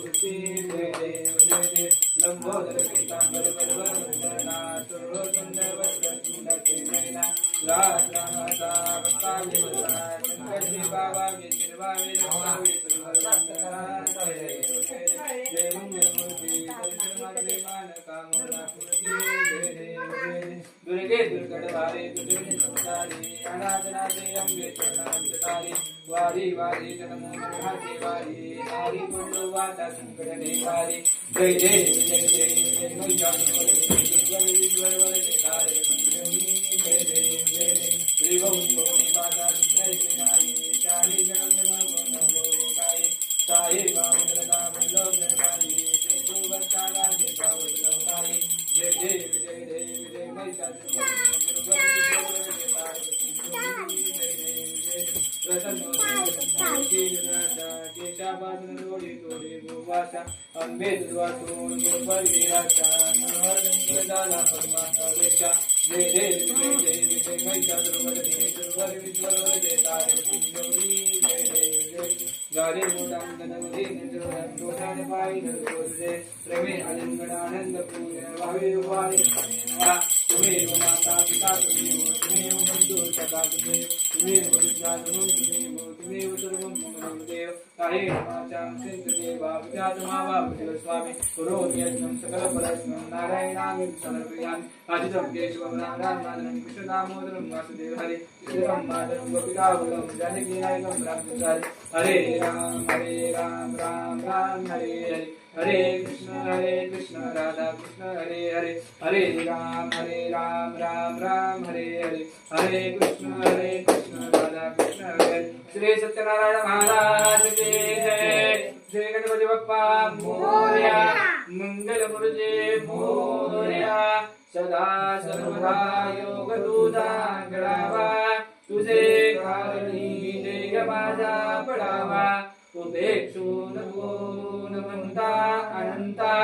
मूर्ती जय देव जय देव लंबोदर पीतांबर परवरना सुंदर वस्त्र नैना राजा काली शंकर बाबा के निर्वावे जय मंगल मूर्ति दर्शन मात्रे मान कामना पूर्ति जय देव जय देव दुर्गे दुर्गढ़वारे दुर्गे संसारी अनाथनाथे अम्बे चरणामृतारी वारी वारी जनमोहनाथे वारी नारी कुंडो वाता संकट निवारी जय जय जय जय जय महिषासुर दुर्गल वरदे तारे मंजरी जय देव जय देव श्री गौरी पादा जय नाई चाली जनम गोरे साई वामदना लोकनाई तेतु वत्ताला के पावनाई जय जय जय जय जय महिषासुर दुर्गल तारे केशापासून डोळे डोळे गोवाचा अंबे दुर्वासून गोपरिराचा नरदंतदाला परमात्मेचा जय देव जय जय जय महिषासुरमर्दिनी दुर्वर विश्ववरदे तारे गौरी जय देव जय गारे मोडांगनवरी नजरोधान पायी नजरोधे प्रमे आलिंगनानंद पूर्ण भावे वारी तुम्ही माता पिता तुम्ही बंधू सदा तुम्ही विद्या तुम्ही सर्व देव काही माचां सिंधुदेव बाबुजातमावाबुदेव स्वामी पुरोहितं सकल परस्मं नारायणामिं समर्पयामि अजितं केशवं रामनाथं कृष्ण दामोदरं वासुदेव हरे श्रीराम माधवं गोपिकावलं जानकी नायकं रामचंद्र हरे राम राम राम हरे हरे हरे कृष्ण राधा कृष्ण हरे हरे हरे राम राम राम हरे हरे हरे कृष्ण राधा कृष्ण हरे श्री सत्यनारायण महाराज की जय श्री गणपति बप्पा मोरया मंगल मूर्ति मोरया सदा सर्वदा योग तुझा घडावा तुझे कारणी जय माझा पडावा उपेक्षू नको न म्हणता अनंता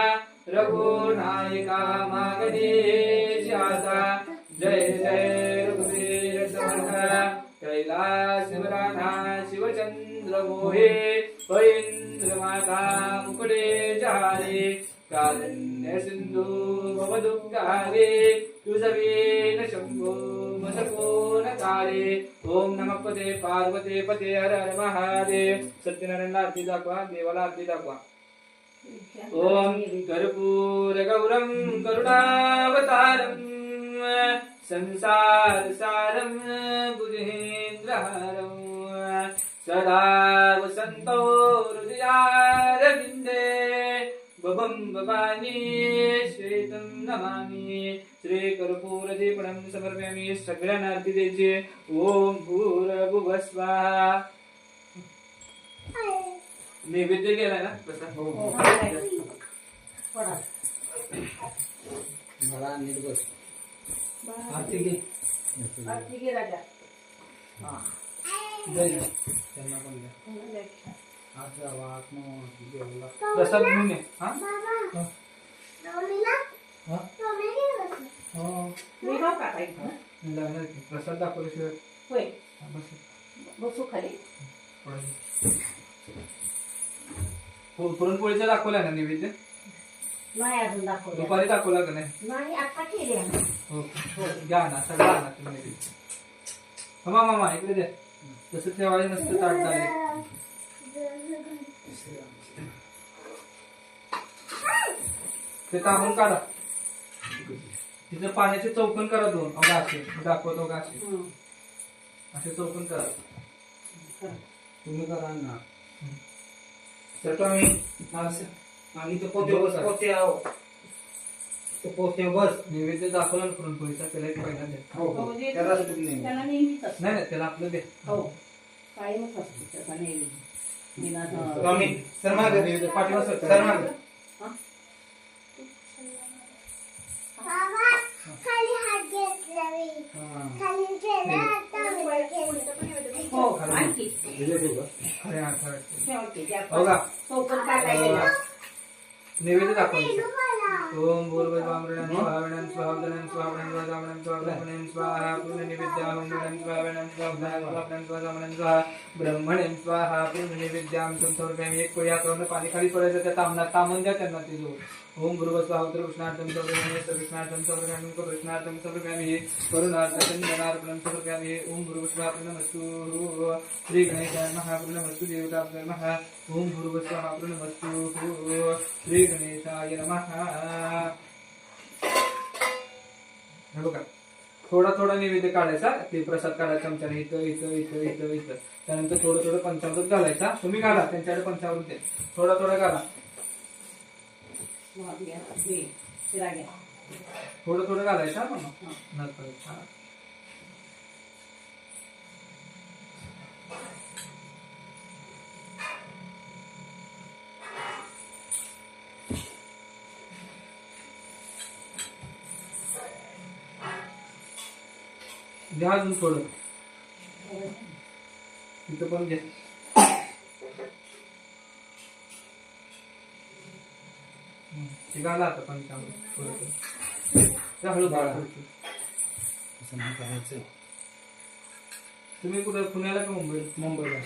रघुनायका मागणे शासा जय जय रघुवीर समर्थ कैलास राधा शिवचंद्र मोहे पैंद्र माता मुकुडे जारे कारुण्य सिंधू भवदुःखारे तुझवीन शंभो मसको न तारे ओम नमः पते पार्वते पते हर हर महादेव सत्यनारायण आरती दाखवा देवाला आरती दाखवा ओम कर्पूर गौरम करुणावतारम संसार सारम भुजगेंद्रहारम सदा वसंतो हृदयारविंदे बबम बबानी श्वेतं नमामि श्री कर्पूर दीपणं समर्पयामि सगळ्यांना आरती द्यायची ओम भूर्भुवः स्वाहा नैवेद्य केलाय ना कसा मला नीट बस आरती घे राजा हां त्यांना पण द्या आता वाट नो प्रसाद घेऊन ये हां प्रसाद दाखवल्याशिवाय होय बसू खाली पुरणपोळीचं दाखवलं ना नैवेद्य नाही अजून दाखवलं दुपारी दाखवला का नाही आता केले हो घ्या ना सगळं आणा तुम्ही नैवेद्य मामा इकडे द्या तसं ठेवायला नसतं ताट डायरेक्ट ते तांबून काढा तिथं पाण्याचे चौकन करा दोन अगं असे दाखवतो का असे चौकन करा तुम्ही करा ना तर तुम्ही आणि तो पोते बस नैवेद्य दाखवला ना पुरणपोळीचा त्याला एक पहिला द्या नाही त्याला आपलं दे कायमच असतो त्याचा नैवेद्य सर मागे पाठीवर सर मागे खाली हात घेतला खाली हो आणखी अरे आता नैवेद्य दाखवा ओम भूर्भुवस्वाहा स्वाहा वृणं स्वाहा वृणं स्वाहा वृणं स्वाहा वृणं स्वाहा पूर्णनिवेद्यां वृणं स्वाहा वृणं स्वाहा वृणं स्वाहा वृणं स्वाहा ब्रह्मणं स्वाहा पूर्णनिवेद्यां समर्पयामि। एक पोळी हातावरून पाणी खाली पडायचं, त्या तामून द्या त्यांना ते जो. ओम भूर्भुवस्वाहा उत्तर कृष्णार्थं समर्पयामि, कृष्णार्थं समर्पयामि, कृष्णार्थं समर्पयामि, करुणार्थं धनार्पणं समर्पयामि। ओम भूर्भुवस्वाहा प्रणमस्तु श्री गणेशाय नमः, प्रणमस्तु देवताभ्यो नमः। ओम भूर्भुवस्वाहा प्रणमस्तु श्री गणेशाय नमः। हे बघा, थोडा थोडा नैवेद्य काढायचा, ते प्रसाद काढायचा चमच्याने, इथं इथं इथं इथं इथं. त्यानंतर थोडं थोडं पंचामृत घालायचा. तुम्ही घाला, त्यांच्याकडे पंचामृत आहे, थोडा थोडा घाला, थोडं थोडं घालायचं नंतर. घ्या अजून थोडं, तिथं पण घ्या. ते घाला आता पंचामृत थोडं हळू घाला. तुम्ही कुठं, पुण्याला का मुंबईला? मुंबईला.